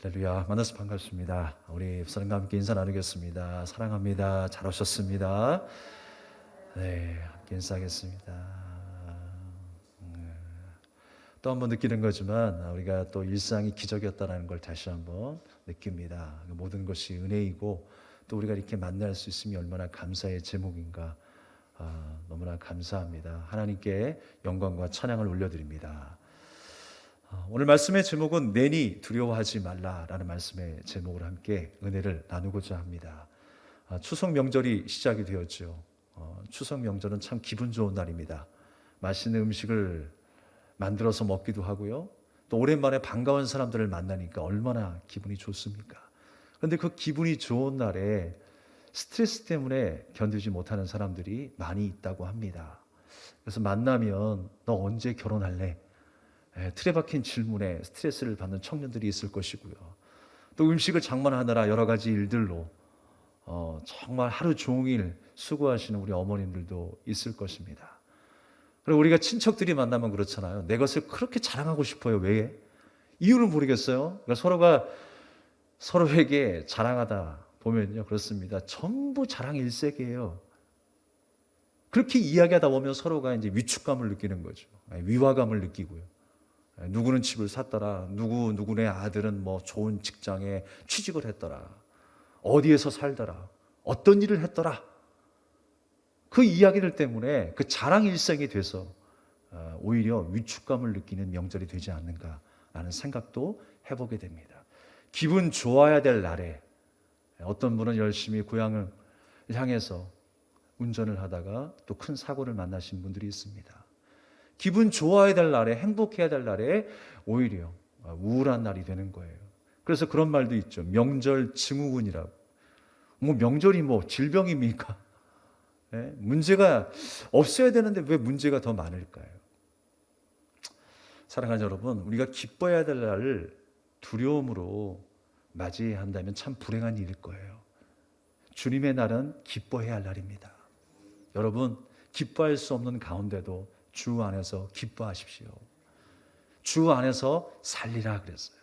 할렐루야, 만나서 반갑습니다. 우리 부사님과 함께 인사 나누겠습니다. 사랑합니다. 잘 오셨습니다. 네, 함께 인사하겠습니다. 또 한 번 느끼는 거지만 우리가 또 일상이 기적이었다는 걸 다시 한번 느낍니다. 모든 것이 은혜이고 또 우리가 이렇게 만날 수 있음이 얼마나 감사의 제목인가. 너무나 감사합니다. 하나님께 영광과 찬양을 올려드립니다. 오늘 말씀의 제목은 내니 두려워하지 말라라는 말씀의 제목으로 함께 은혜를 나누고자 합니다. 추석 명절이 시작이 되었죠. 추석 명절은 참 기분 좋은 날입니다. 맛있는 음식을 만들어서 먹기도 하고요. 또 오랜만에 반가운 사람들을 만나니까 얼마나 기분이 좋습니까? 그런데 그 기분이 좋은 날에 스트레스 때문에 견디지 못하는 사람들이 많이 있다고 합니다. 그래서 만나면 너 언제 결혼할래? 틀에 박힌 질문에 스트레스를 받는 청년들이 있을 것이고요. 또 음식을 장만하느라 여러 가지 일들로 정말 하루 종일 수고하시는 우리 어머님들도 있을 것입니다. 그리고 우리가 친척들이 만나면 그렇잖아요. 내 것을 그렇게 자랑하고 싶어요. 왜? 이유는 모르겠어요. 그러니까 서로가 서로에게 자랑하다 보면요, 그렇습니다. 전부 자랑 일색이에요. 그렇게 이야기하다 보면 서로가 이제 위축감을 느끼는 거죠. 위화감을 느끼고요. 누구는 집을 샀더라. 누구네 아들은 뭐 좋은 직장에 취직을 했더라. 어디에서 살더라. 어떤 일을 했더라. 그 이야기들 때문에 그 자랑 일색이 돼서 오히려 위축감을 느끼는 명절이 되지 않는가라는 생각도 해보게 됩니다. 기분 좋아야 될 날에 어떤 분은 열심히 고향을 향해서 운전을 하다가 또 큰 사고를 만나신 분들이 있습니다. 기분 좋아야 될 날에, 행복해야 될 날에 오히려 우울한 날이 되는 거예요. 그래서 그런 말도 있죠. 명절 증후군이라고. 명절이 질병입니까? 네? 문제가 없어야 되는데 왜 문제가 더 많을까요? 사랑하는 여러분, 우리가 기뻐해야 될 날을 두려움으로 맞이해야 한다면 참 불행한 일일 거예요. 주님의 날은 기뻐해야 할 날입니다. 여러분, 기뻐할 수 없는 가운데도 주 안에서 기뻐하십시오. 주 안에서 살리라 그랬어요.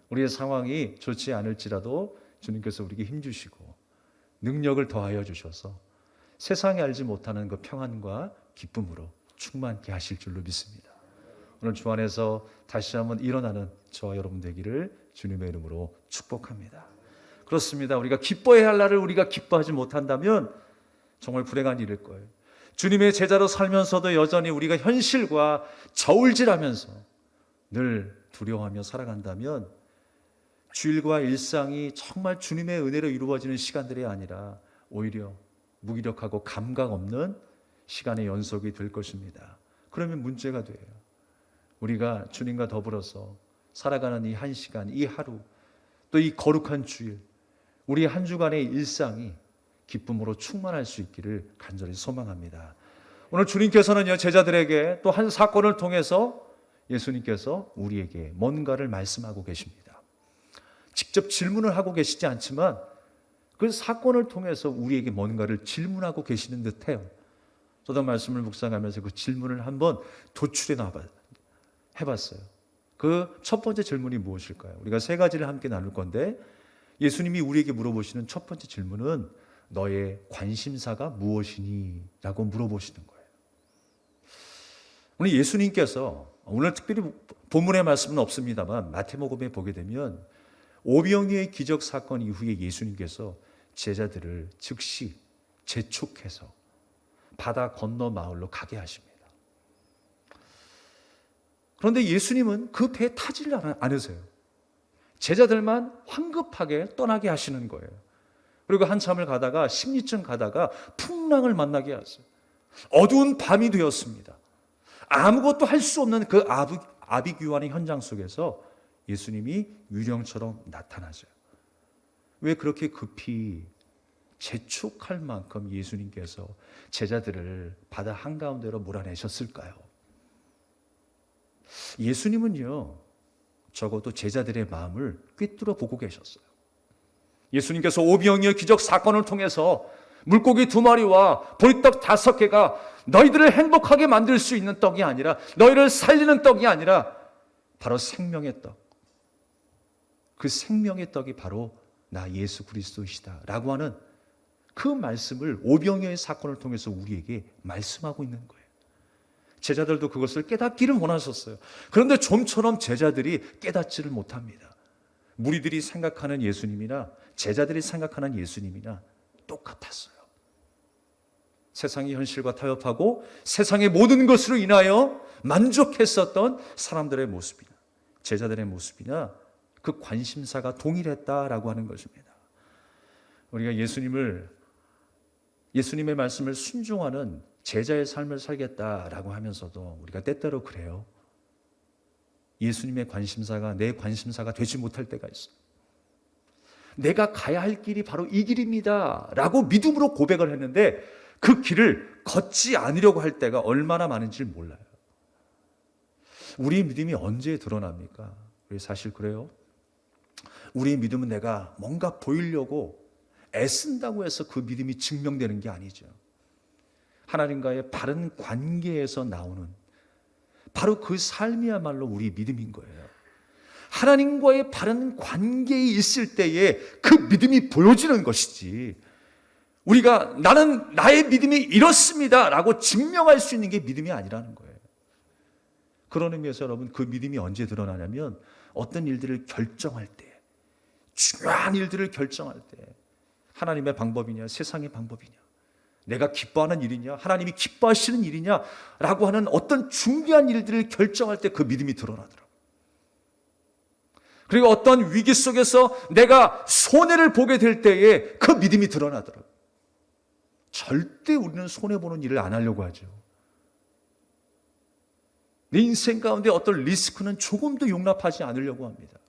우리의 상황이 좋지 않을지라도 주님께서 우리에게 힘주시고 능력을 더하여 주셔서 세상이 알지 못하는 그 평안과 기쁨으로 충만케 하실 줄로 믿습니다. 오늘 주 안에서 다시 한번 일어나는 저와 여러분 되기를 주님의 이름으로 축복합니다. 그렇습니다. 우리가 기뻐해야 할 날을 우리가 기뻐하지 못한다면 정말 불행한 일일 거예요. 주님의 제자로 살면서도 여전히 우리가 현실과 저울질하면서 늘 두려워하며 살아간다면 주일과 일상이 정말 주님의 은혜로 이루어지는 시간들이 아니라 오히려 무기력하고 감각 없는 시간의 연속이 될 것입니다. 그러면 문제가 돼요. 우리가 주님과 더불어서 살아가는 이 한 시간, 이 하루, 또 이 거룩한 주일, 우리 한 주간의 일상이 기쁨으로 충만할 수 있기를 간절히 소망합니다. 오늘 주님께서는요, 제자들에게 또 한 사건을 통해서 예수님께서 우리에게 뭔가를 말씀하고 계십니다. 직접 질문을 하고 계시지 않지만 그 사건을 통해서 우리에게 뭔가를 질문하고 계시는 듯해요. 저도 말씀을 묵상하면서 그 질문을 한번 도출해 해봤어요. 그 첫 번째 질문이 무엇일까요? 우리가 세 가지를 함께 나눌 건데 예수님이 우리에게 물어보시는 첫 번째 질문은 너의 관심사가 무엇이니? 라고 물어보시는 거예요. 오늘 예수님께서, 오늘 특별히 본문의 말씀은 없습니다만 마태복음에 보게 되면 오병이어의 기적 사건 이후에 예수님께서 제자들을 즉시 재촉해서 바다 건너 마을로 가게 하십니다. 그런데 예수님은 그 배에 타지를 않으세요. 제자들만 황급하게 떠나게 하시는 거예요. 그리고 한참을 가다가 십리쯤 가다가 풍랑을 만나게 하세요. 어두운 밤이 되었습니다. 아무것도 할 수 없는 그 아비규환의 현장 속에서 예수님이 유령처럼 나타나세요. 왜 그렇게 급히 재촉할 만큼 예수님께서 제자들을 바다 한가운데로 몰아내셨을까요? 예수님은요, 적어도 제자들의 마음을 꿰뚫어 보고 계셨어요. 예수님께서 오병이어 기적 사건을 통해서 물고기 2마리와 보리떡 5개가 너희들을 행복하게 만들 수 있는 떡이 아니라, 너희를 살리는 떡이 아니라 바로 생명의 떡, 그 생명의 떡이 바로 나 예수 그리스도이시다 라고 하는 그 말씀을 오병이어의 사건을 통해서 우리에게 말씀하고 있는 거예요. 제자들도 그것을 깨닫기를 원하셨어요. 그런데 좀처럼 제자들이 깨닫지를 못합니다. 무리들이 생각하는 예수님이나 제자들이 생각하는 예수님이나 똑같았어요. 세상의 현실과 타협하고 세상의 모든 것으로 인하여 만족했었던 사람들의 모습이나 제자들의 모습이나 그 관심사가 동일했다라고 하는 것입니다. 우리가 예수님의 말씀을 순종하는 제자의 삶을 살겠다라고 하면서도 우리가 때때로 그래요. 예수님의 관심사가 내 관심사가 되지 못할 때가 있어요. 내가 가야 할 길이 바로 이 길입니다 라고 믿음으로 고백을 했는데 그 길을 걷지 않으려고 할 때가 얼마나 많은지 몰라요. 우리의 믿음이 언제 드러납니까? 사실 그래요. 우리의 믿음은 내가 뭔가 보이려고 애쓴다고 해서 그 믿음이 증명되는 게 아니죠. 하나님과의 바른 관계에서 나오는 바로 그 삶이야말로 우리 믿음인 거예요. 하나님과의 바른 관계에 있을 때에 그 믿음이 보여지는 것이지, 우리가 나는 나의 믿음이 이렇습니다 라고 증명할 수 있는 게 믿음이 아니라는 거예요. 그런 의미에서 여러분, 그 믿음이 언제 드러나냐면 어떤 일들을 결정할 때, 중요한 일들을 결정할 때, 하나님의 방법이냐 세상의 방법이냐, 내가 기뻐하는 일이냐 하나님이 기뻐하시는 일이냐 라고 하는 어떤 중요한 일들을 결정할 때 그 믿음이 드러나더라고요. 그리고 어떤 위기 속에서 내가 손해를 보게 될 때에 그 믿음이 드러나더라고요. 절대 우리는 손해보는 일을 안 하려고 하죠. 내 인생 가운데 어떤 리스크는 조금도 용납하지 않으려고 합니다.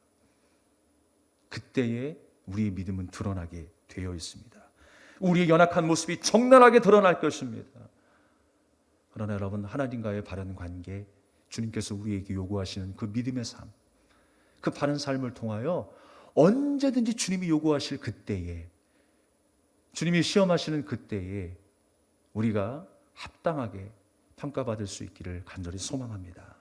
그때에 우리의 믿음은 드러나게 되어 있습니다. 우리의 연약한 모습이 적나라하게 드러날 것입니다. 그러나 여러분, 하나님과의 바른 관계, 주님께서 우리에게 요구하시는 그 믿음의 삶, 그 바른 삶을 통하여 언제든지 주님이 요구하실 그때에, 주님이 시험하시는 그때에 우리가 합당하게 평가받을 수 있기를 간절히 소망합니다.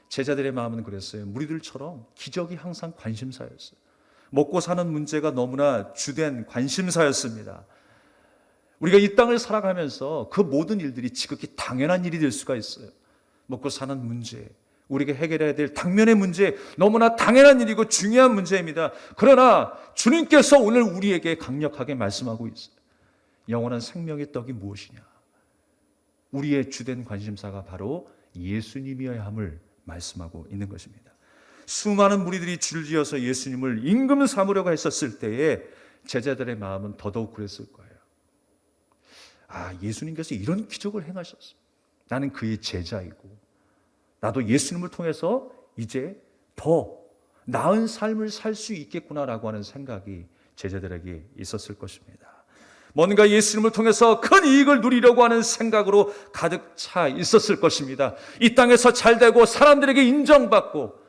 제자들의 마음은 그랬어요. 무리들처럼 기적이 항상 관심사였어요. 먹고 사는 문제가 너무나 주된 관심사였습니다. 우리가 이 땅을 살아가면서 그 모든 일들이 지극히 당연한 일이 될 수가 있어요. 먹고 사는 문제, 우리가 해결해야 될 당면의 문제, 너무나 당연한 일이고 중요한 문제입니다. 그러나 주님께서 오늘 우리에게 강력하게 말씀하고 있어요. 영원한 생명의 떡이 무엇이냐? 우리의 주된 관심사가 바로 예수님이어야 함을 말씀하고 있는 것입니다. 수많은 무리들이 줄지어서 예수님을 임금 삼으려고 했었을 때에 제자들의 마음은 더더욱 그랬을 거예요. 아, 예수님께서 이런 기적을 행하셨어. 나는 그의 제자이고 나도 예수님을 통해서 이제 더 나은 삶을 살 수 있겠구나라고 하는 생각이 제자들에게 있었을 것입니다. 뭔가 예수님을 통해서 큰 이익을 누리려고 하는 생각으로 가득 차 있었을 것입니다. 이 땅에서 잘되고 사람들에게 인정받고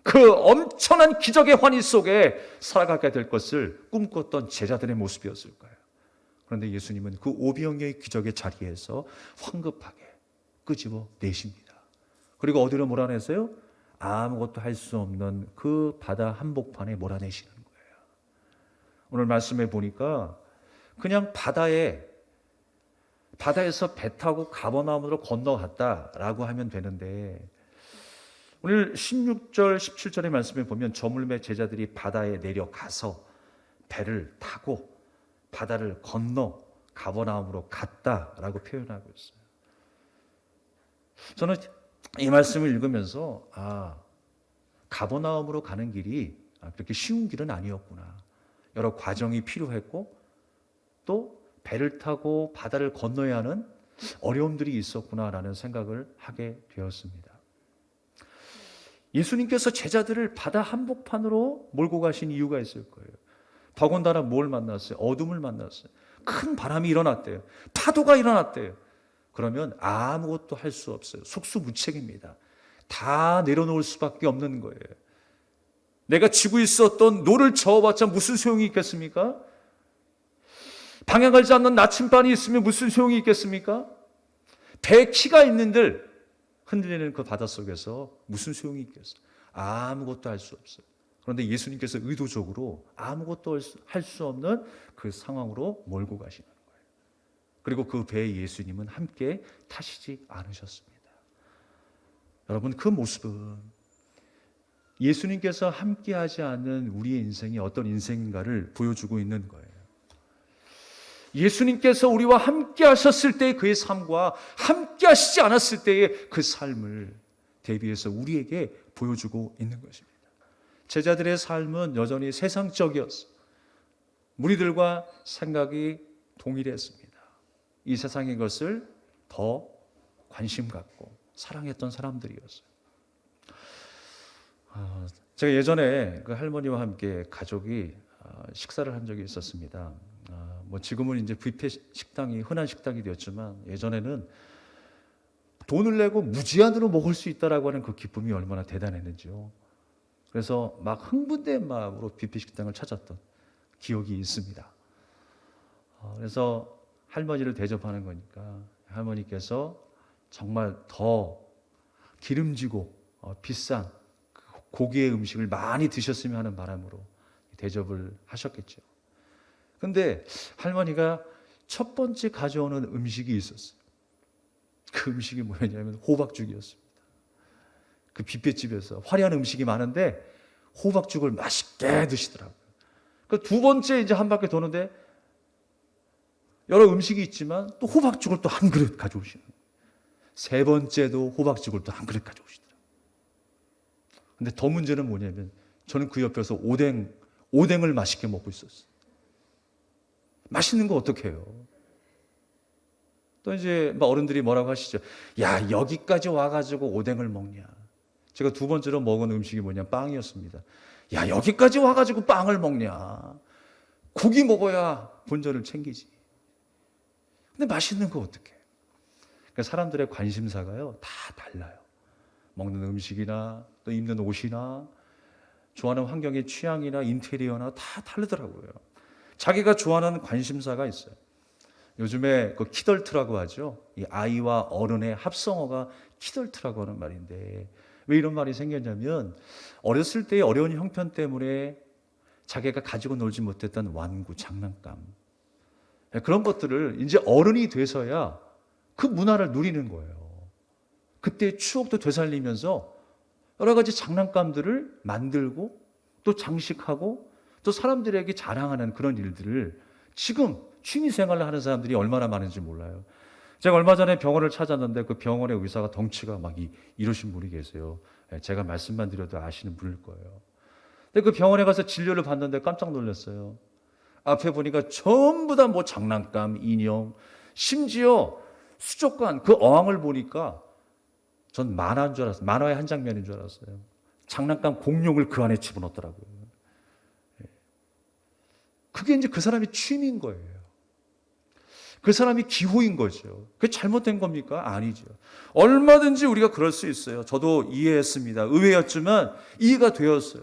그 엄청난 기적의 환희 속에 살아가게 될 것을 꿈꿨던 제자들의 모습이었을 거예요. 그런데 예수님은 그 오병이어의 기적의 자리에서 황급하게 끄집어 내십니다. 그리고 어디로 몰아내세요? 아무것도 할 수 없는 그 바다 한복판에 몰아내시는 거예요. 오늘 말씀해 보니까 그냥 바다에서 배 타고 가버나움으로 건너갔다라고 하면 되는데, 오늘 16절, 17절의 말씀에 보면 저물매 제자들이 바다에 내려가서 배를 타고 바다를 건너 가버나움으로 갔다라고 표현하고 있어요. 저는 이 말씀을 읽으면서 가버나움으로 가는 길이 그렇게 쉬운 길은 아니었구나. 여러 과정이 필요했고 또 배를 타고 바다를 건너야 하는 어려움들이 있었구나라는 생각을 하게 되었습니다. 예수님께서 제자들을 바다 한복판으로 몰고 가신 이유가 있을 거예요. 더군다나 뭘 만났어요? 어둠을 만났어요. 큰 바람이 일어났대요. 파도가 일어났대요. 그러면 아무것도 할 수 없어요. 속수무책입니다. 다 내려놓을 수밖에 없는 거예요. 내가 쥐고 있었던 노를 저어봤자 무슨 소용이 있겠습니까? 방향하지 않는 나침반이 있으면 무슨 소용이 있겠습니까? 배에 키가 있는들 흔들리는 그 바닷속에서 무슨 소용이 있겠어요? 아무것도 할 수 없어요. 그런데 예수님께서 의도적으로 아무것도 할 수 없는 그 상황으로 몰고 가시는 거예요. 그리고 그 배에 예수님은 함께 타시지 않으셨습니다. 여러분, 그 모습은 예수님께서 함께하지 않는 우리의 인생이 어떤 인생인가를 보여주고 있는 거예요. 예수님께서 우리와 함께 하셨을 때의 그의 삶과 함께 하시지 않았을 때의 그 삶을 대비해서 우리에게 보여주고 있는 것입니다. 제자들의 삶은 여전히 세상적이었어요. 무리들과 생각이 동일했습니다. 이 세상의 것을 더 관심 갖고 사랑했던 사람들이었어요. 제가 예전에 그 할머니와 함께 가족이 식사를 한 적이 있었습니다. 지금은 이제 뷔페 식당이 흔한 식당이 되었지만 예전에는 돈을 내고 무제한으로 먹을 수 있다라고 하는 그 기쁨이 얼마나 대단했는지요. 그래서 막 흥분된 마음으로 뷔페 식당을 찾았던 기억이 있습니다. 그래서 할머니를 대접하는 거니까 할머니께서 정말 더 기름지고 비싼 고기의 음식을 많이 드셨으면 하는 바람으로 대접을 하셨겠죠. 근데 할머니가 첫 번째 가져오는 음식이 있었어요. 그 음식이 뭐였냐면 호박죽이었습니다. 그 뷔페집에서 화려한 음식이 많은데 호박죽을 맛있게 드시더라고요. 그 두 번째 이제 한 바퀴 도는데 여러 음식이 있지만 또 호박죽을 또 한 그릇 가져오시는 거예요. 세 번째도 호박죽을 또 한 그릇 가져오시더라고요. 근데 더 문제는 뭐냐면 저는 그 옆에서 오뎅을 맛있게 먹고 있었어요. 맛있는 거 어떻게 해요? 또 이제 어른들이 뭐라고 하시죠? 야, 여기까지 와가지고 오뎅을 먹냐? 제가 두 번째로 먹은 음식이 뭐냐? 빵이었습니다. 야, 여기까지 와가지고 빵을 먹냐? 고기 먹어야 본전을 챙기지. 근데 맛있는 거 어떻게 해요? 그러니까 사람들의 관심사가요, 다 달라요. 먹는 음식이나 또 입는 옷이나 좋아하는 환경의 취향이나 인테리어나 다 다르더라고요. 자기가 좋아하는 관심사가 있어요. 요즘에 그 키덜트라고 하죠. 이 아이와 어른의 합성어가 키덜트라고 하는 말인데 왜 이런 말이 생겼냐면 어렸을 때의 어려운 형편 때문에 자기가 가지고 놀지 못했던 완구, 장난감 그런 것들을 이제 어른이 돼서야 그 문화를 누리는 거예요. 그때의 추억도 되살리면서 여러 가지 장난감들을 만들고 또 장식하고 또 사람들에게 자랑하는 그런 일들을 지금 취미생활을 하는 사람들이 얼마나 많은지 몰라요. 제가 얼마 전에 병원을 찾았는데 그 병원의 의사가 덩치가 막 이러신 분이 계세요. 제가 말씀만 드려도 아시는 분일 거예요. 근데 그 병원에 가서 진료를 받는데 깜짝 놀랐어요. 앞에 보니까 전부 다 뭐 장난감, 인형, 심지어 수족관 그 어항을 보니까 전 만화인 줄 알았어요. 만화의 한 장면인 줄 알았어요. 장난감 공룡을 그 안에 집어넣더라고요. 그게 이제 그 사람의 취미인 거예요. 그 사람이 기호인 거죠. 그게 잘못된 겁니까? 아니죠. 얼마든지 우리가 그럴 수 있어요. 저도 이해했습니다. 의외였지만 이해가 되었어요.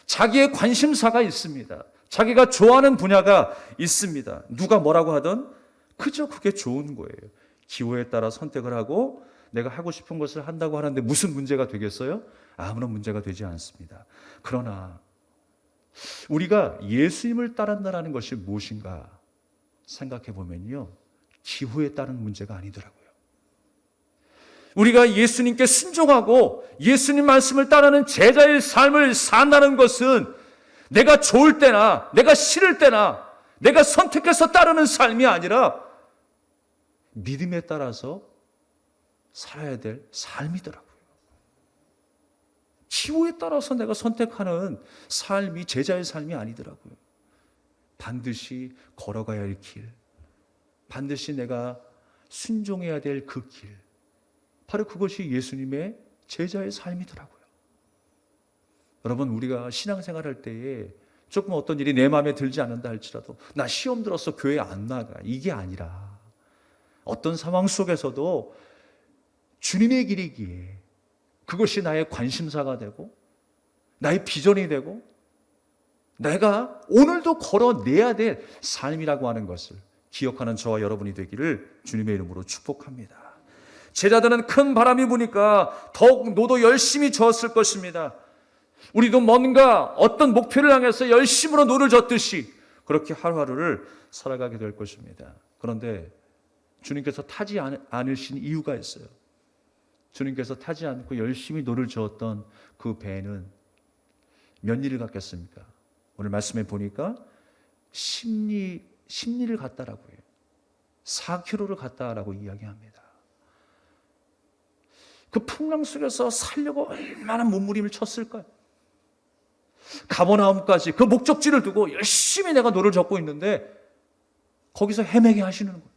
자기의 관심사가 있습니다. 자기가 좋아하는 분야가 있습니다. 누가 뭐라고 하든 그저 그게 좋은 거예요. 기호에 따라 선택을 하고 내가 하고 싶은 것을 한다고 하는데 무슨 문제가 되겠어요? 아무런 문제가 되지 않습니다. 그러나 우리가 예수님을 따른다는 것이 무엇인가 생각해 보면요, 기호에 따른 문제가 아니더라고요. 우리가 예수님께 순종하고 예수님 말씀을 따르는 제자의 삶을 산다는 것은 내가 좋을 때나 내가 싫을 때나 내가 선택해서 따르는 삶이 아니라 믿음에 따라서 살아야 될 삶이더라고요. 기호에 따라서 내가 선택하는 삶이 제자의 삶이 아니더라고요. 반드시 걸어가야 할 길, 반드시 내가 순종해야 될 그 길, 바로 그것이 예수님의 제자의 삶이더라고요. 여러분, 우리가 신앙생활할 때에 조금 어떤 일이 내 마음에 들지 않는다 할지라도 나 시험 들어서 교회 안 나가, 이게 아니라 어떤 상황 속에서도 주님의 길이기에 그것이 나의 관심사가 되고 나의 비전이 되고 내가 오늘도 걸어내야 될 삶이라고 하는 것을 기억하는 저와 여러분이 되기를 주님의 이름으로 축복합니다. 제자들은 큰 바람이 부니까 더욱 노도 열심히 저었을 것입니다. 우리도 뭔가 어떤 목표를 향해서 열심으로 노를 젓듯이 그렇게 하루하루를 살아가게 될 것입니다. 그런데 주님께서 타지 않으신 이유가 있어요. 주님께서 타지 않고 열심히 노를 저었던 그 배는 몇 리를 갔겠습니까? 오늘 말씀에 보니까 10리를 갔다라고 해요. 4km를 갔다라고 이야기합니다. 그 풍랑 속에서 살려고 얼마나 몸부림을 쳤을까요? 가버나움까지 그 목적지를 두고 열심히 내가 노를 젓고 있는데 거기서 헤매게 하시는 거예요.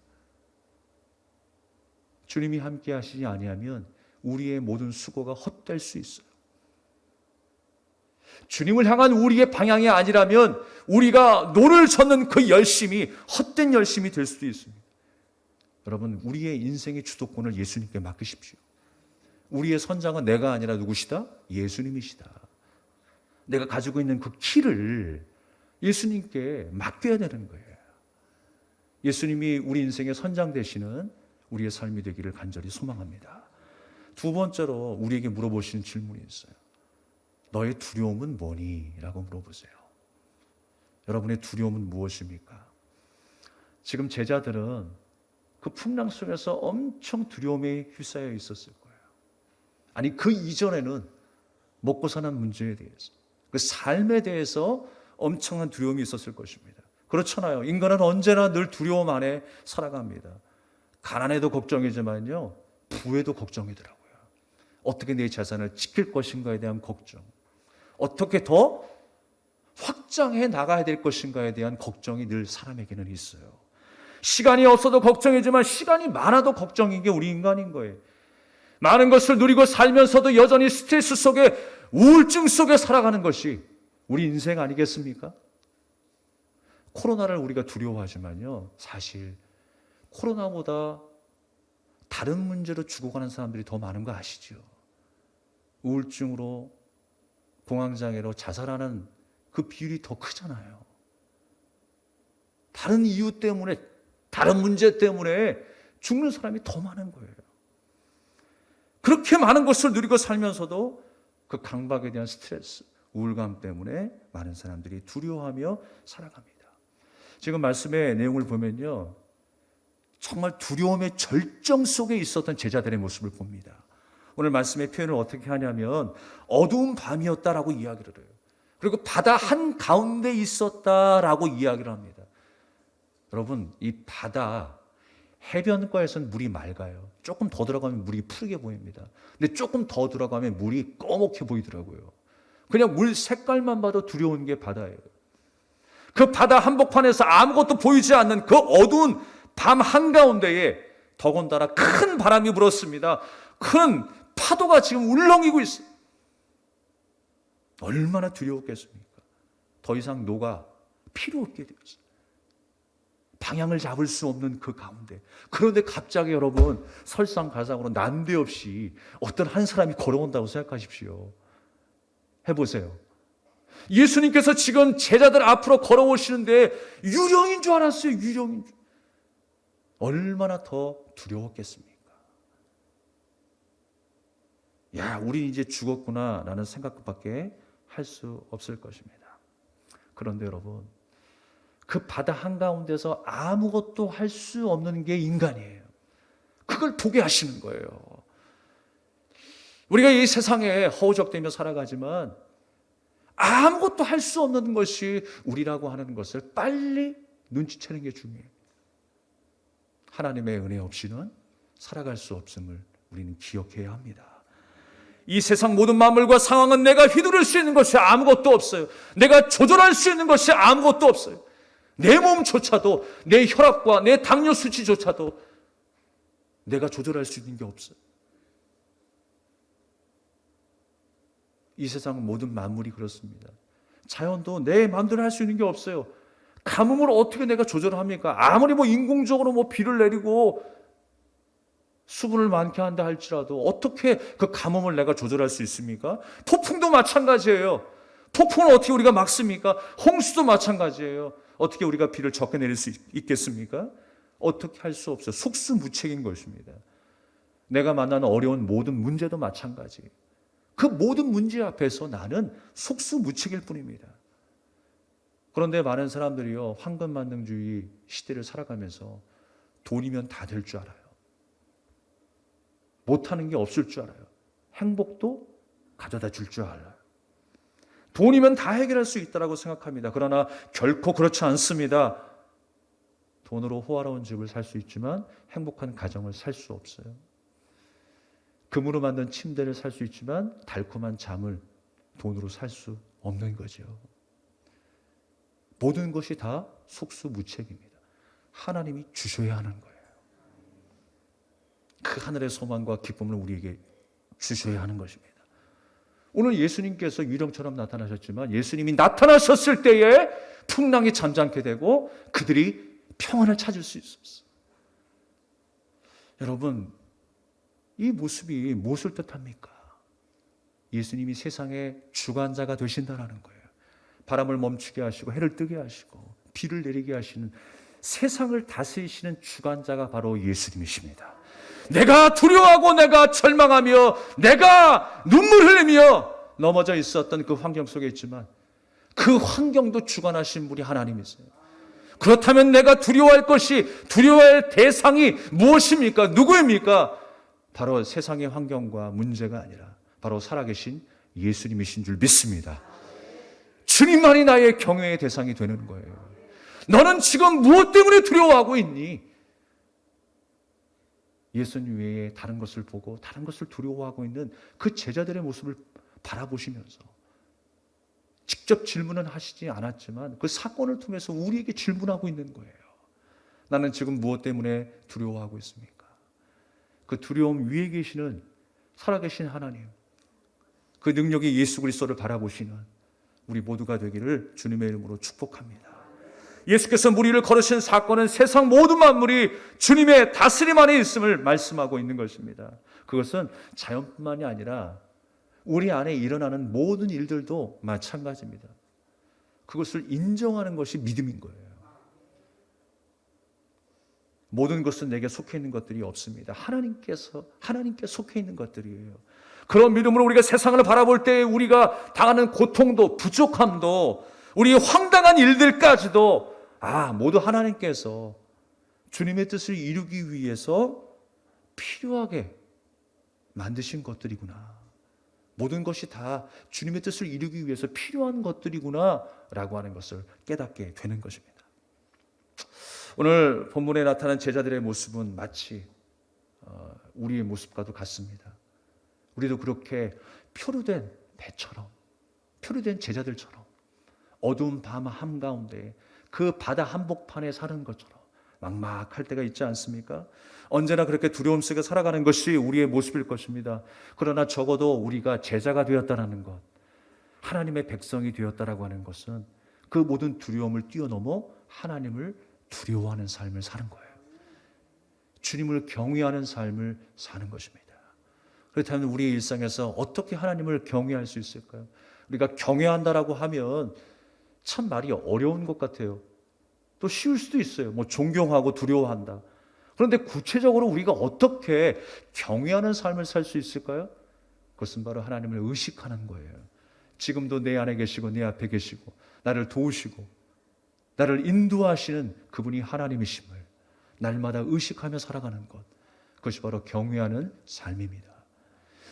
주님이 함께 하시지 아니하면 우리의 모든 수고가 헛될 수 있어요. 주님을 향한 우리의 방향이 아니라면 우리가 노를 젓는 그 열심이 헛된 열심이 될 수도 있습니다. 여러분, 우리의 인생의 주도권을 예수님께 맡기십시오. 우리의 선장은 내가 아니라 누구시다? 예수님이시다. 내가 가지고 있는 그 키를 예수님께 맡겨야 되는 거예요. 예수님이 우리 인생의 선장 되시는 우리의 삶이 되기를 간절히 소망합니다. 두 번째로 우리에게 물어보시는 질문이 있어요. 너의 두려움은 뭐니? 라고 물어보세요. 여러분의 두려움은 무엇입니까? 지금 제자들은 그 풍랑 속에서 엄청 두려움에 휩싸여 있었을 거예요. 아니, 그 이전에는 먹고 사는 문제에 대해서, 그 삶에 대해서 엄청난 두려움이 있었을 것입니다. 그렇잖아요. 인간은 언제나 늘 두려움 안에 살아갑니다. 가난에도 걱정이지만요, 부에도 걱정이더라고요. 어떻게 내 재산을 지킬 것인가에 대한 걱정, 어떻게 더 확장해 나가야 될 것인가에 대한 걱정이 늘 사람에게는 있어요. 시간이 없어도 걱정이지만 시간이 많아도 걱정인 게 우리 인간인 거예요. 많은 것을 누리고 살면서도 여전히 스트레스 속에, 우울증 속에 살아가는 것이 우리 인생 아니겠습니까? 코로나를 우리가 두려워하지만요, 사실 코로나보다 다른 문제로 죽어가는 사람들이 더 많은 거 아시죠? 우울증으로, 공황장애로 자살하는 그 비율이 더 크잖아요. 다른 이유 때문에, 다른 문제 때문에 죽는 사람이 더 많은 거예요. 그렇게 많은 것을 누리고 살면서도 그 강박에 대한 스트레스, 우울감 때문에 많은 사람들이 두려워하며 살아갑니다. 지금 말씀의 내용을 보면요, 정말 두려움의 절정 속에 있었던 제자들의 모습을 봅니다. 오늘 말씀의 표현을 어떻게 하냐면 어두운 밤이었다라고 이야기를 해요. 그리고 바다 한가운데 있었다라고 이야기를 합니다. 여러분, 이 바다, 해변가에서는 물이 맑아요. 조금 더 들어가면 물이 푸르게 보입니다. 근데 조금 더 들어가면 물이 꺼멓게 보이더라고요. 그냥 물 색깔만 봐도 두려운 게 바다예요. 그 바다 한복판에서 아무것도 보이지 않는 그 어두운 밤 한가운데에 더군다나 큰 바람이 불었습니다. 큰 파도가 지금 울렁이고 있어요. 얼마나 두려웠겠습니까? 더 이상 노가 필요 없게 되었어요. 방향을 잡을 수 없는 그 가운데. 그런데 갑자기 여러분, 설상가상으로 난데없이 어떤 한 사람이 걸어온다고 생각하십시오. 해보세요. 예수님께서 지금 제자들 앞으로 걸어오시는데 유령인 줄 알았어요. 유령인 줄. 얼마나 더 두려웠겠습니까? 야, 우리 이제 죽었구나 라는 생각밖에 할 수 없을 것입니다. 그런데 여러분, 그 바다 한가운데서 아무것도 할 수 없는 게 인간이에요. 그걸 보게 하시는 거예요. 우리가 이 세상에 허우적대며 살아가지만 아무것도 할 수 없는 것이 우리라고 하는 것을 빨리 눈치채는 게 중요해요. 하나님의 은혜 없이는 살아갈 수 없음을 우리는 기억해야 합니다. 이 세상 모든 만물과 상황은 내가 휘두를 수 있는 것이 아무것도 없어요. 내가 조절할 수 있는 것이 아무것도 없어요. 내 몸조차도, 내 혈압과 내 당뇨 수치조차도 내가 조절할 수 있는 게 없어요. 이 세상 모든 만물이 그렇습니다. 자연도 내 마음대로 할 수 있는 게 없어요. 가뭄을 어떻게 내가 조절합니까? 아무리 인공적으로 비를 내리고 수분을 많게 한다 할지라도 어떻게 그 가뭄을 내가 조절할 수 있습니까? 폭풍도 마찬가지예요. 폭풍을 어떻게 우리가 막습니까? 홍수도 마찬가지예요. 어떻게 우리가 비를 적게 내릴 수 있겠습니까? 어떻게 할 수 없어요. 속수무책인 것입니다. 내가 만나는 어려운 모든 문제도 마찬가지. 그 모든 문제 앞에서 나는 속수무책일 뿐입니다. 그런데 많은 사람들이요, 황금만능주의 시대를 살아가면서 돈이면 다 될 줄 알아요. 못하는 게 없을 줄 알아요. 행복도 가져다 줄 줄 알아요. 돈이면 다 해결할 수 있다고 생각합니다. 그러나 결코 그렇지 않습니다. 돈으로 호화로운 집을 살 수 있지만 행복한 가정을 살 수 없어요. 금으로 만든 침대를 살 수 있지만 달콤한 잠을 돈으로 살 수 없는 거죠. 모든 것이 다 속수무책입니다. 하나님이 주셔야 하는 거예요. 그 하늘의 소망과 기쁨을 우리에게 주셔야 하는 것입니다. 오늘 예수님께서 유령처럼 나타나셨지만 예수님이 나타나셨을 때에 풍랑이 잠잠게 되고 그들이 평안을 찾을 수 있었어요. 여러분, 이 모습이 무엇을 뜻합니까? 예수님이 세상의 주관자가 되신다라는 거예요. 바람을 멈추게 하시고 해를 뜨게 하시고 비를 내리게 하시는 세상을 다스리시는 주관자가 바로 예수님이십니다. 내가 두려워하고 내가 절망하며 내가 눈물 흘리며 넘어져 있었던 그 환경 속에 있지만 그 환경도 주관하신 분이 하나님이세요. 그렇다면 내가 두려워할 것이, 두려워할 대상이 무엇입니까? 누구입니까? 바로 세상의 환경과 문제가 아니라 바로 살아계신 예수님이신 줄 믿습니다. 주님만이 나의 경외의 대상이 되는 거예요. 너는 지금 무엇 때문에 두려워하고 있니? 예수님 외에 다른 것을 보고 다른 것을 두려워하고 있는 그 제자들의 모습을 바라보시면서 직접 질문은 하시지 않았지만 그 사건을 통해서 우리에게 질문하고 있는 거예요. 나는 지금 무엇 때문에 두려워하고 있습니까? 그 두려움 위에 계시는 살아계신 하나님, 그 능력의 예수 그리스도를 바라보시는 우리 모두가 되기를 주님의 이름으로 축복합니다. 예수께서 무리를 걸으신 사건은 세상 모든 만물이 주님의 다스림 안에 있음을 말씀하고 있는 것입니다. 그것은 자연뿐만이 아니라 우리 안에 일어나는 모든 일들도 마찬가지입니다. 그것을 인정하는 것이 믿음인 거예요. 모든 것은 내게 속해 있는 것들이 없습니다. 하나님께 속해 있는 것들이에요. 그런 믿음으로 우리가 세상을 바라볼 때 우리가 당하는 고통도 부족함도 우리 황당한 일들까지도 모두 하나님께서 주님의 뜻을 이루기 위해서 필요하게 만드신 것들이구나. 모든 것이 다 주님의 뜻을 이루기 위해서 필요한 것들이구나 라고 하는 것을 깨닫게 되는 것입니다. 오늘 본문에 나타난 제자들의 모습은 마치 우리의 모습과도 같습니다. 우리도 그렇게 표류된 배처럼, 표류된 제자들처럼 어두운 밤 한가운데 그 바다 한복판에 사는 것처럼 막막할 때가 있지 않습니까? 언제나 그렇게 두려움 속에 살아가는 것이 우리의 모습일 것입니다. 그러나 적어도 우리가 제자가 되었다는 것, 하나님의 백성이 되었다라고 하는 것은 그 모든 두려움을 뛰어넘어 하나님을 두려워하는 삶을 사는 거예요. 주님을 경외하는 삶을 사는 것입니다. 그렇다면 우리의 일상에서 어떻게 하나님을 경외할 수 있을까요? 우리가 경외한다라고 하면 참 말이 어려운 것 같아요. 또 쉬울 수도 있어요. 존경하고 두려워한다. 그런데 구체적으로 우리가 어떻게 경외하는 삶을 살 수 있을까요? 그것은 바로 하나님을 의식하는 거예요. 지금도 내 안에 계시고 내 앞에 계시고 나를 도우시고 나를 인도하시는 그분이 하나님이심을 날마다 의식하며 살아가는 것, 그것이 바로 경외하는 삶입니다.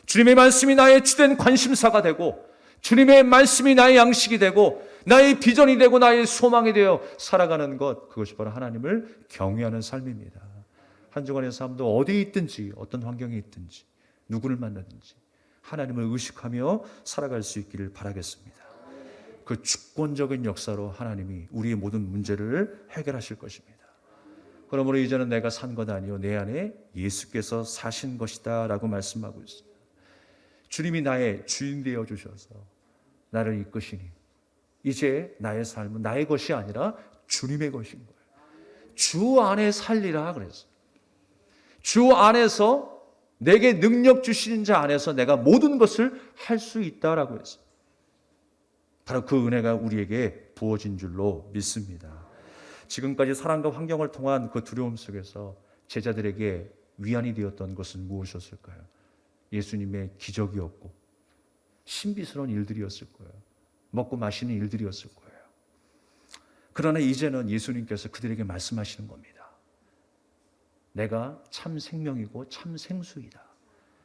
주님의 말씀이 나의 주된 관심사가 되고 주님의 말씀이 나의 양식이 되고 나의 비전이 되고 나의 소망이 되어 살아가는 것, 그것이 바로 하나님을 경외하는 삶입니다. 한 주간의 삶도 어디에 있든지 어떤 환경에 있든지 누구를 만나든지 하나님을 의식하며 살아갈 수 있기를 바라겠습니다. 그 주권적인 역사로 하나님이 우리의 모든 문제를 해결하실 것입니다. 그러므로 이제는 내가 산 것 아니요 내 안에 예수께서 사신 것이다 라고 말씀하고 있습니다. 주님이 나의 주인 되어 주셔서 나를 이끄시니 이제 나의 삶은 나의 것이 아니라 주님의 것인 거예요. 주 안에 살리라 그랬어요. 주 안에서 내게 능력 주시는 자 안에서 내가 모든 것을 할 수 있다라고 했어요. 바로 그 은혜가 우리에게 부어진 줄로 믿습니다. 지금까지 사랑과 환경을 통한 그 두려움 속에서 제자들에게 위안이 되었던 것은 무엇이었을까요? 예수님의 기적이었고 신비스러운 일들이었을 거예요. 먹고 마시는 일들이었을 거예요. 그러나 이제는 예수님께서 그들에게 말씀하시는 겁니다. 내가 참 생명이고 참 생수이다.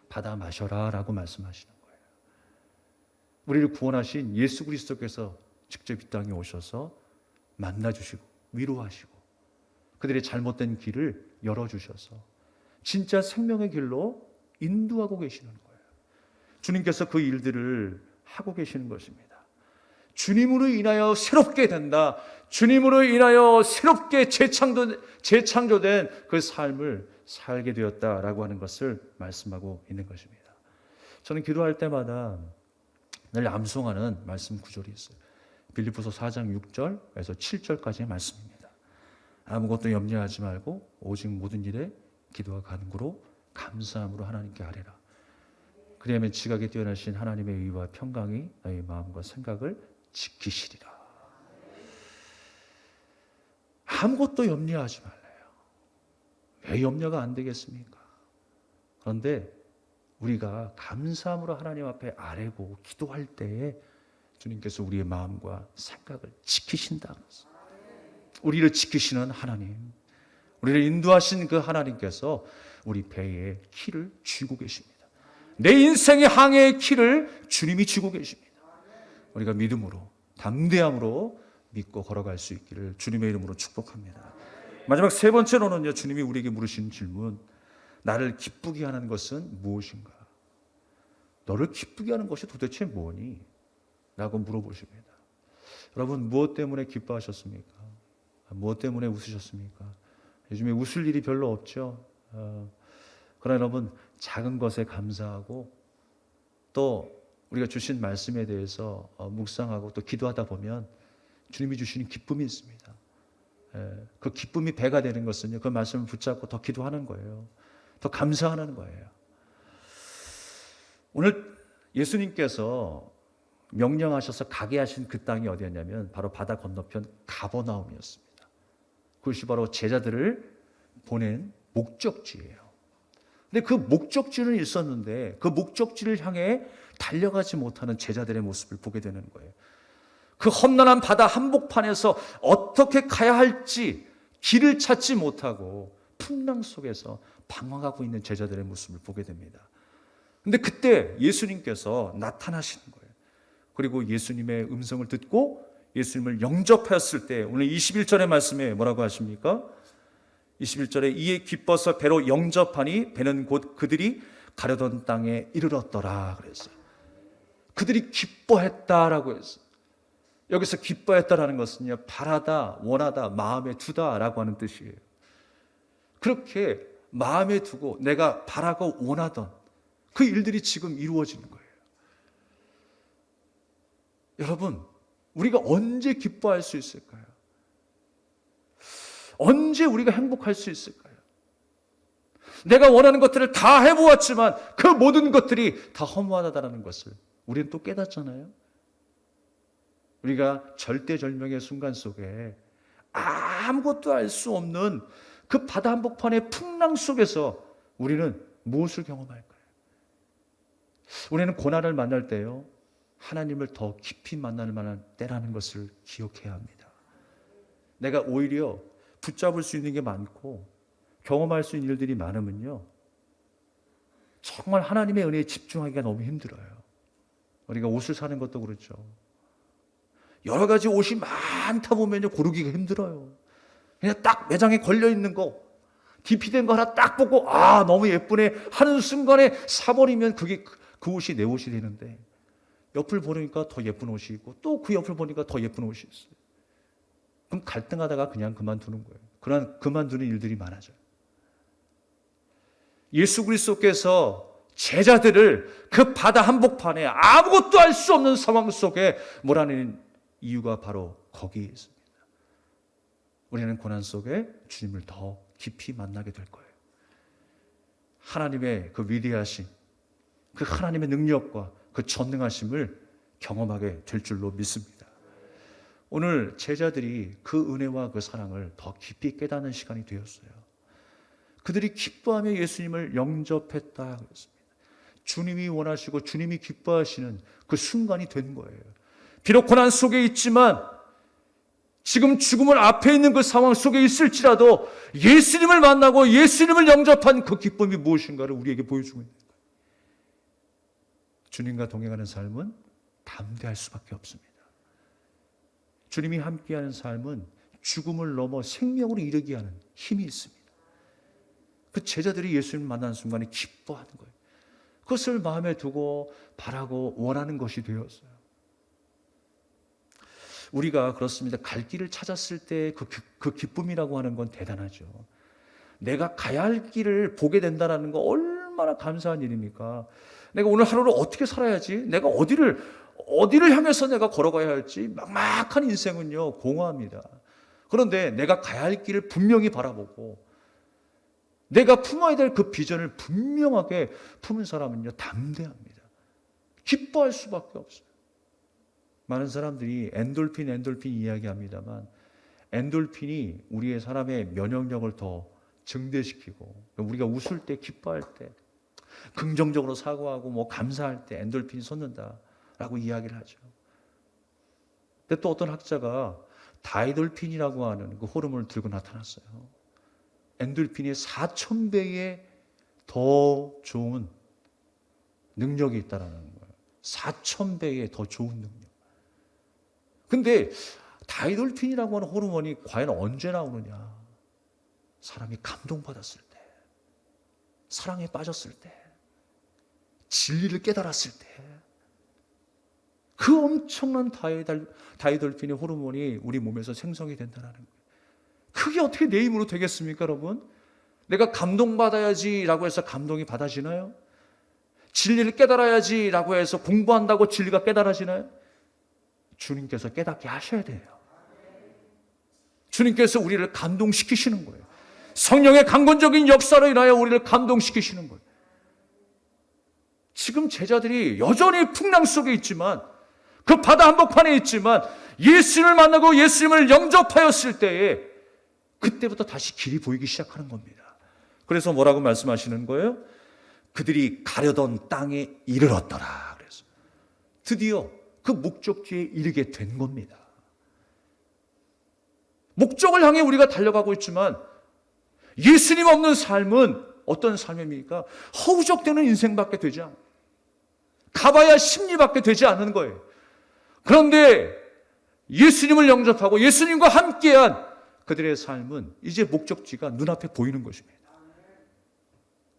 받아 마셔라 라고 말씀하시는 거예요. 우리를 구원하신 예수 그리스도께서 직접 이 땅에 오셔서 만나주시고 위로하시고 그들의 잘못된 길을 열어주셔서 진짜 생명의 길로 인도하고 계시는 거예요. 주님께서 그 일들을 하고 계시는 것입니다. 주님으로 인하여 새롭게 된다. 주님으로 인하여 새롭게 재창조된 그 삶을 살게 되었다라고 하는 것을 말씀하고 있는 것입니다. 저는 기도할 때마다 늘 암송하는 말씀 구절이 있어요. 빌립보서 4장 6절에서 7절까지의 말씀입니다. 아무것도 염려하지 말고 오직 모든 일에 기도와 간구로 감사함으로 하나님께 아뢰라. 그리하면 지각에 뛰어나신 하나님의 의와 평강이 너희 마음과 생각을 지키시리라. 아무것도 염려하지 말래요. 왜 염려가 안 되겠습니까? 그런데 우리가 감사함으로 하나님 앞에 아뢰고 기도할 때에 주님께서 우리의 마음과 생각을 지키신다는 것을. 우리를 지키시는 하나님, 우리를 인도하신 그 하나님께서 우리 배에 키를 쥐고 계십니다. 내 인생의 항해의 키를 주님이 쥐고 계십니다. 우리가 믿음으로 담대함으로 믿고 걸어갈 수 있기를 주님의 이름으로 축복합니다. 마지막 세 번째로는요, 주님이 우리에게 물으신 질문, 나를 기쁘게 하는 것은 무엇인가? 너를 기쁘게 하는 것이 도대체 뭐니? 라고 물어보십니다. 여러분, 무엇 때문에 기뻐하셨습니까? 무엇 때문에 웃으셨습니까? 요즘에 웃을 일이 별로 없죠. 그러나 여러분, 작은 것에 감사하고 또 우리가 주신 말씀에 대해서 묵상하고 또 기도하다 보면 주님이 주시는 기쁨이 있습니다. 그 기쁨이 배가 되는 것은요, 그 말씀을 붙잡고 더 기도하는 거예요. 더 감사하는 거예요. 오늘 예수님께서 명령하셔서 가게 하신 그 땅이 어디였냐면 바로 바다 건너편 가버나움이었습니다. 그것이 바로 제자들을 보낸 목적지예요. 근데 그 목적지는 있었는데 그 목적지를 향해 달려가지 못하는 제자들의 모습을 보게 되는 거예요. 그 험난한 바다 한복판에서 어떻게 가야 할지 길을 찾지 못하고 풍랑 속에서 방황하고 있는 제자들의 모습을 보게 됩니다. 근데 그때 예수님께서 나타나시는 거예요. 그리고 예수님의 음성을 듣고 예수님을 영접하였을 때 오늘 21절의 말씀에 뭐라고 하십니까? 21절에 이에 기뻐서 배로 영접하니 배는 곧 그들이 가려던 땅에 이르렀더라 그랬어요. 그들이 기뻐했다라고 했어요. 여기서 기뻐했다라는 것은요, 바라다, 원하다, 마음에 두다라고 하는 뜻이에요. 그렇게 마음에 두고 내가 바라고 원하던 그 일들이 지금 이루어지는 거예요. 여러분, 우리가 언제 기뻐할 수 있을까요? 언제 우리가 행복할 수 있을까요? 내가 원하는 것들을 다 해보았지만 그 모든 것들이 다 허무하다는 것을 우리는 또 깨닫잖아요. 우리가 절대절명의 순간 속에 아무것도 알 수 없는 그 바다 한복판의 풍랑 속에서 우리는 무엇을 경험할까요? 우리는 고난을 만날 때요, 하나님을 더 깊이 만날 만한 때라는 것을 기억해야 합니다. 내가 오히려 붙잡을 수 있는 게 많고 경험할 수 있는 일들이 많으면요, 정말 하나님의 은혜에 집중하기가 너무 힘들어요. 우리가 옷을 사는 것도 그렇죠. 여러 가지 옷이 많다 보면요, 고르기가 힘들어요. 그냥 딱 매장에 걸려있는 거, DP된 거 하나 딱 보고 아 너무 예쁘네 하는 순간에 사버리면 그게 그 옷이 내 옷이 되는데, 옆을 보니까 더 예쁜 옷이 있고 또 그 옆을 보니까 더 예쁜 옷이 있어요. 그럼 갈등하다가 그냥 그만두는 거예요. 그런 그만두는 일들이 많아져요. 예수 그리스도께서 제자들을 그 바다 한복판에 아무것도 알 수 없는 상황 속에 몰아내는 이유가 바로 거기에 있습니다. 우리는 고난 속에 주님을 더 깊이 만나게 될 거예요. 하나님의 그 위대하신 그 하나님의 능력과 그 전능하심을 경험하게 될 줄로 믿습니다. 오늘 제자들이 그 은혜와 그 사랑을 더 깊이 깨닫는 시간이 되었어요. 그들이 기뻐하며 예수님을 영접했다 그랬습니다. 주님이 원하시고 주님이 기뻐하시는 그 순간이 된 거예요. 비록 고난 속에 있지만, 지금 죽음을 앞에 있는 그 상황 속에 있을지라도 예수님을 만나고 예수님을 영접한 그 기쁨이 무엇인가를 우리에게 보여주고 있는 거예요. 주님과 동행하는 삶은 담대할 수밖에 없습니다. 주님이 함께하는 삶은 죽음을 넘어 생명으로 이르게 하는 힘이 있습니다. 그 제자들이 예수님을 만난 순간에 기뻐하는 거예요. 그것을 마음에 두고 바라고 원하는 것이 되었어요. 우리가 그렇습니다. 갈 길을 찾았을 때 그 기쁨이라고 하는 건 대단하죠. 내가 가야 할 길을 보게 된다는 거 얼마나 감사한 일입니까? 내가 오늘 하루를 어떻게 살아야지? 내가 어디를 향해서 내가 걸어가야 할지 막막한 인생은요, 공허합니다. 그런데 내가 가야 할 길을 분명히 바라보고 내가 품어야 될 그 비전을 분명하게 품은 사람은요, 담대합니다. 기뻐할 수밖에 없어요. 많은 사람들이 엔돌핀 이야기합니다만, 엔돌핀이 우리의 사람의 면역력을 더 증대시키고, 우리가 웃을 때, 기뻐할 때, 긍정적으로 사고하고 감사할 때 엔돌핀이 솟는다라고 이야기를 하죠. 근데 또 어떤 학자가 다이돌핀이라고 하는 그 호르몬을 들고 나타났어요. 엔돌핀이 4,000배의 더 좋은 능력이 있다라는 거예요. 4,000배의 더 좋은 능력. 근데 다이돌핀이라고 하는 호르몬이 과연 언제 나오느냐? 사람이 감동받았을 때, 사랑에 빠졌을 때, 진리를 깨달았을 때, 그 엄청난 다이돌핀의 호르몬이 우리 몸에서 생성이 된다는 거예요. 그게 어떻게 내 힘으로 되겠습니까, 여러분? 내가 감동받아야지라고 해서 감동이 받아지나요? 진리를 깨달아야지라고 해서 공부한다고 진리가 깨달아지나요? 주님께서 깨닫게 하셔야 돼요. 주님께서 우리를 감동시키시는 거예요. 성령의 강건적인 역사로 인하여 우리를 감동시키시는 거예요. 지금 제자들이 여전히 풍랑 속에 있지만, 그 바다 한복판에 있지만, 예수님을 만나고 예수님을 영접하였을 때에 그때부터 다시 길이 보이기 시작하는 겁니다. 그래서 뭐라고 말씀하시는 거예요? 그들이 가려던 땅에 이르렀더라. 그래서 드디어 그 목적지에 이르게 된 겁니다. 목적을 향해 우리가 달려가고 있지만 예수님 없는 삶은 어떤 삶입니까? 허우적대는 인생밖에 되지 않아요. 가봐야 심리밖에 되지 않는 거예요. 그런데 예수님을 영접하고 예수님과 함께한 그들의 삶은 이제 목적지가 눈앞에 보이는 것입니다.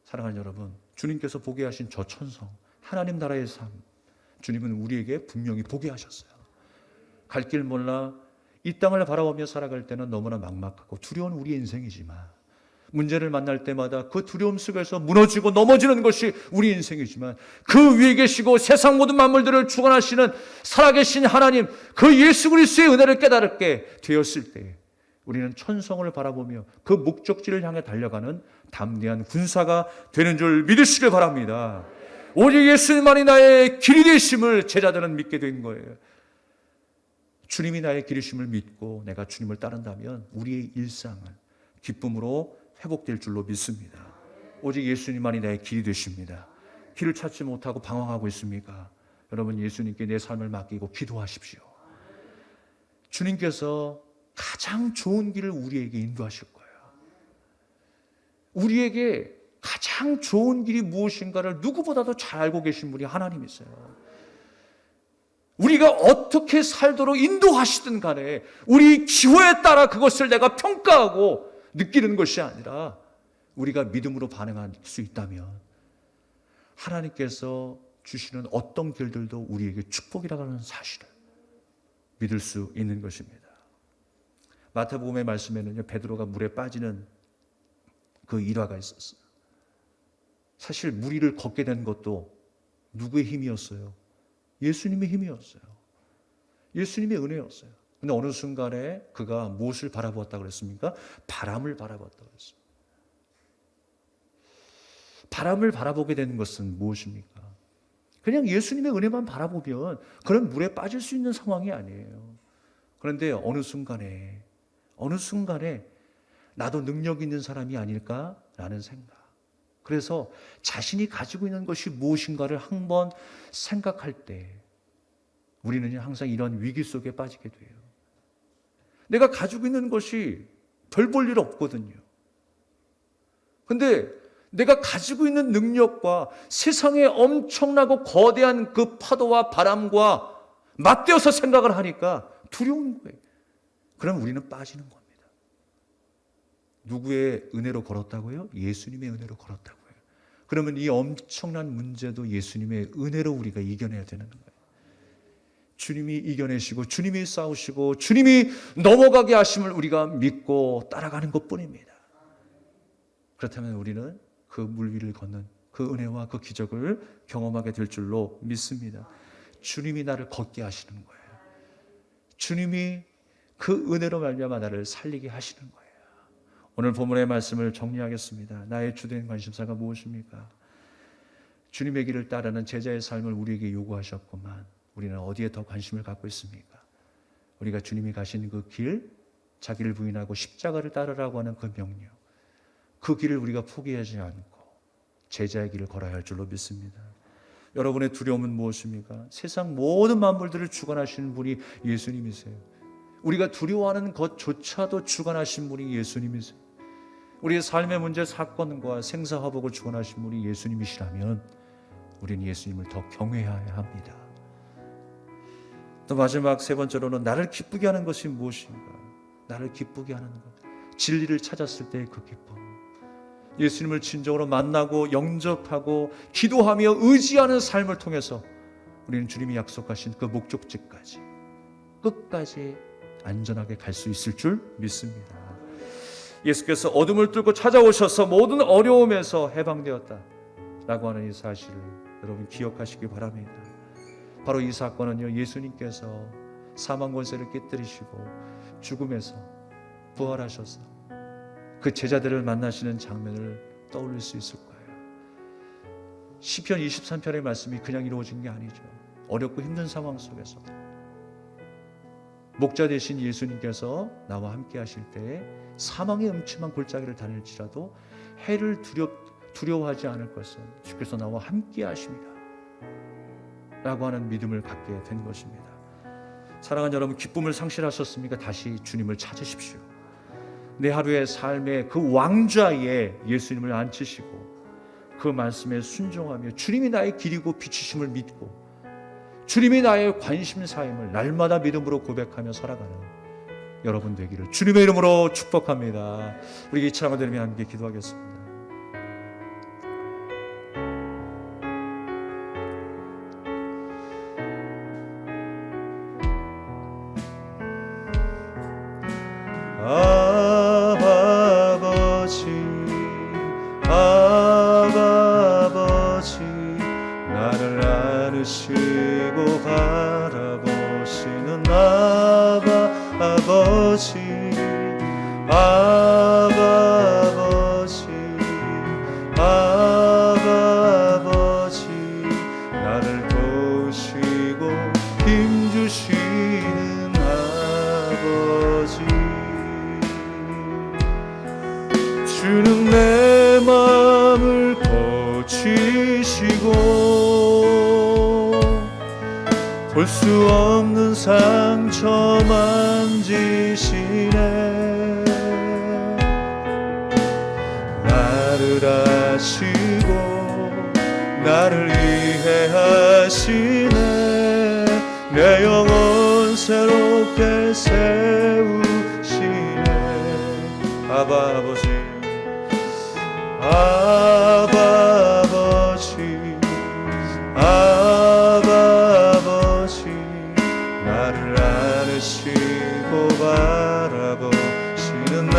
사랑하는 여러분, 주님께서 보게 하신 저 천성, 하나님 나라의 삶, 주님은 우리에게 분명히 보게 하셨어요. 갈 길 몰라 이 땅을 바라보며 살아갈 때는 너무나 막막하고 두려운 우리의 인생이지만, 문제를 만날 때마다 그 두려움 속에서 무너지고 넘어지는 것이 우리 인생이지만, 그 위에 계시고 세상 모든 만물들을 주관하시는 살아계신 하나님, 그 예수 그리스도의 은혜를 깨달게 되었을 때 우리는 천성을 바라보며 그 목적지를 향해 달려가는 담대한 군사가 되는 줄 믿으시길 바랍니다. 오직 예수님만이 나의 길이 되심을 제자들은 믿게 된 거예요. 주님이 나의 길이심을 믿고 내가 주님을 따른다면 우리의 일상은 기쁨으로 회복될 줄로 믿습니다. 오직 예수님만이 나의 길이 되십니다. 길을 찾지 못하고 방황하고 있습니까? 여러분, 예수님께 내 삶을 맡기고 기도하십시오. 주님께서 가장 좋은 길을 우리에게 인도하실 거예요. 우리에게 가장 좋은 길이 무엇인가를 누구보다도 잘 알고 계신 분이 하나님이세요. 우리가 어떻게 살도록 인도하시든 간에 우리 기호에 따라 그것을 내가 평가하고 느끼는 것이 아니라, 우리가 믿음으로 반응할 수 있다면 하나님께서 주시는 어떤 길들도 우리에게 축복이라고 하는 사실을 믿을 수 있는 것입니다. 마태복음의 말씀에는요, 베드로가 물에 빠지는 그 일화가 있었어요. 사실 물 위를 걷게 된 것도 누구의 힘이었어요? 예수님의 힘이었어요. 예수님의 은혜였어요. 근데 어느 순간에 그가 무엇을 바라보았다고 그랬습니까? 바람을 바라보았다고 그랬어요. 바람을 바라보게 되는 것은 무엇입니까? 그냥 예수님의 은혜만 바라보면 그런 물에 빠질 수 있는 상황이 아니에요. 그런데 어느 순간에 나도 능력 있는 사람이 아닐까라는 생각, 그래서 자신이 가지고 있는 것이 무엇인가를 한번 생각할 때 우리는 항상 이런 위기 속에 빠지게 돼요. 내가 가지고 있는 것이 별 볼 일 없거든요. 근데 내가 가지고 있는 능력과 세상의 엄청나고 거대한 그 파도와 바람과 맞대어서 생각을 하니까 두려운 거예요. 그럼 우리는 빠지는 겁니다. 누구의 은혜로 걸었다고요? 예수님의 은혜로 걸었다고요. 그러면 이 엄청난 문제도 예수님의 은혜로 우리가 이겨내야 되는 거예요. 주님이 이겨내시고 주님이 싸우시고 주님이 넘어가게 하심을 우리가 믿고 따라가는 것뿐입니다. 그렇다면 우리는 그 물 위를 걷는 그 은혜와 그 기적을 경험하게 될 줄로 믿습니다. 주님이 나를 걷게 하시는 거예요. 주님이 그 은혜로 말미암아 나를 살리게 하시는 거예요. 오늘 본문의 말씀을 정리하겠습니다. 나의 주된 관심사가 무엇입니까? 주님의 길을 따르는 제자의 삶을 우리에게 요구하셨구만. 우리는 어디에 더 관심을 갖고 있습니까? 우리가 주님이 가신 그 길, 자기를 부인하고 십자가를 따르라고 하는 그 명령, 그 길을 우리가 포기하지 않고 제자의 길을 걸어야 할 줄로 믿습니다. 여러분의 두려움은 무엇입니까? 세상 모든 만물들을 주관하시는 분이 예수님이세요. 우리가 두려워하는 것조차도 주관하신 분이 예수님이세요. 우리의 삶의 문제, 사건과 생사화복을 주관하신 분이 예수님이시라면 우리는 예수님을 더 경외해야 합니다. 또 마지막 세 번째로는 나를 기쁘게 하는 것이 무엇인가? 나를 기쁘게 하는 것. 진리를 찾았을 때의 그 기쁨. 예수님을 진정으로 만나고 영접하고 기도하며 의지하는 삶을 통해서 우리는 주님이 약속하신 그 목적지까지 끝까지 안전하게 갈 수 있을 줄 믿습니다. 예수께서 어둠을 뚫고 찾아오셔서 모든 어려움에서 해방되었다라고 하는 이 사실을 여러분 기억하시기 바랍니다. 바로 이 사건은요, 예수님께서 사망 권세를 깨뜨리시고 죽음에서 부활하셔서 그 제자들을 만나시는 장면을 떠올릴 수 있을 거예요. 시편 23편의 말씀이 그냥 이루어진 게 아니죠. 어렵고 힘든 상황 속에서 목자 되신 예수님께서 나와 함께 하실 때에 사망의 음침한 골짜기를 다닐지라도 해를 두려워하지 않을 것은 주께서 나와 함께 하십니다 라고 하는 믿음을 갖게 된 것입니다. 사랑하는 여러분, 기쁨을 상실하셨습니까? 다시 주님을 찾으십시오. 내 하루의 삶의 그 왕좌에 예수님을 앉히시고 그 말씀에 순종하며 주님이 나의 길이고 빛이심을 믿고 주님이 나의 관심사임을 날마다 믿음으로 고백하며 살아가는 여러분 되기를 주님의 이름으로 축복합니다. 우리 이 찬양을 들으며 함께 기도하겠습니다. 아버지 나를 안으시고 바라보시는 아버지 나를 도우시고 힘주시는 아버지 주는 내 마음을 고치시고 볼 수 없는 상처 만지시네 나를 아시고 나를 이해하시네 내 영혼 새롭게 세우시네 아버지 나를 안으시고 바라보시는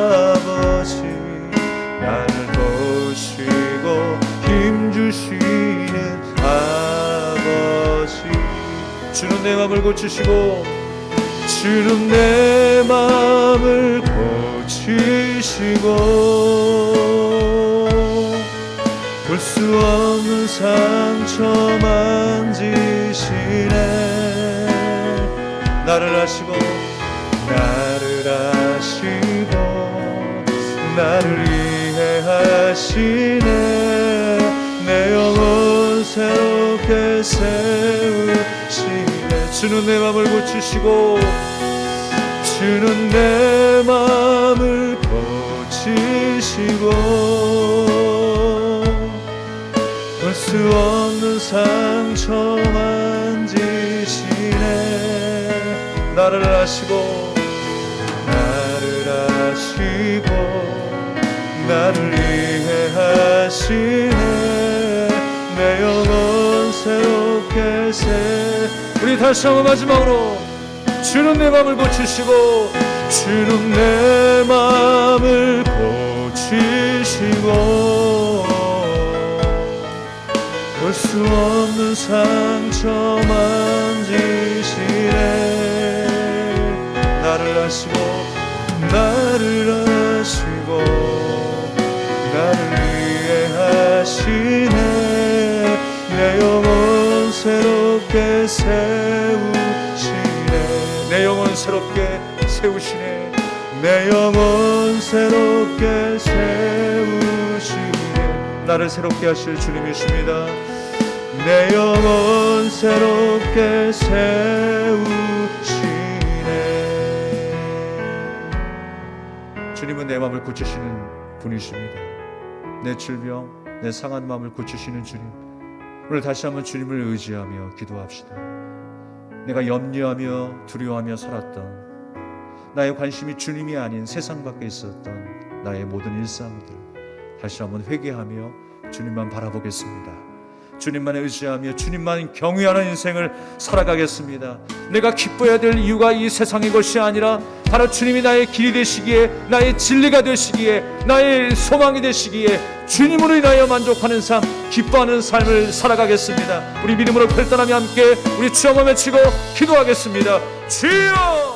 아버지 나를 도우시고 힘주시는 아버지 주는 내 맘을 고치시고 주는 내 맘을 고치시고 볼 수 없는 상처 만지시네 나를 아시고 나를 이해하시네. 내 영혼 새롭게 세우시네. 주는 내 맘을 고치시고 주는 내 맘을 고치시고 볼 수 없는 상처 만지시네. 나를 아시고 나를 이해하시네. 내 영혼 새롭게 우리 다시 한번 마지막으로 주는 내 맘을 고치시고 주는 내 맘을 고치시고 볼 수 없는 상처 만지시네. 나를 아시고 나를 이해하시네. 내 영혼 새롭게 세우시네. 내 영혼 새롭게 세우시네. 내 영혼 새롭게 세우시네. 나를 새롭게 하실 주님이십니다. 내 영혼 새롭게 세우시네. 주님은 내 마음을 고치시는 분이십니다. 내 질병, 내 상한 마음을 고치시는 주님, 오늘 다시 한번 주님을 의지하며 기도합시다. 내가 염려하며 두려워하며 살았던, 나의 관심이 주님이 아닌 세상 밖에 있었던 나의 모든 일상들 다시 한번 회개하며 주님만 바라보겠습니다. 주님만 의지하며 주님만 경외하는 인생을 살아가겠습니다. 내가 기뻐해야 될 이유가 이 세상의 것이 아니라 바로 주님이 나의 길이 되시기에, 나의 진리가 되시기에, 나의 소망이 되시기에 주님으로 인하여 만족하는 삶, 기뻐하는 삶을 살아가겠습니다. 우리 믿음으로 결단하며 함께 우리 주 한번 외치고 기도하겠습니다. 주여!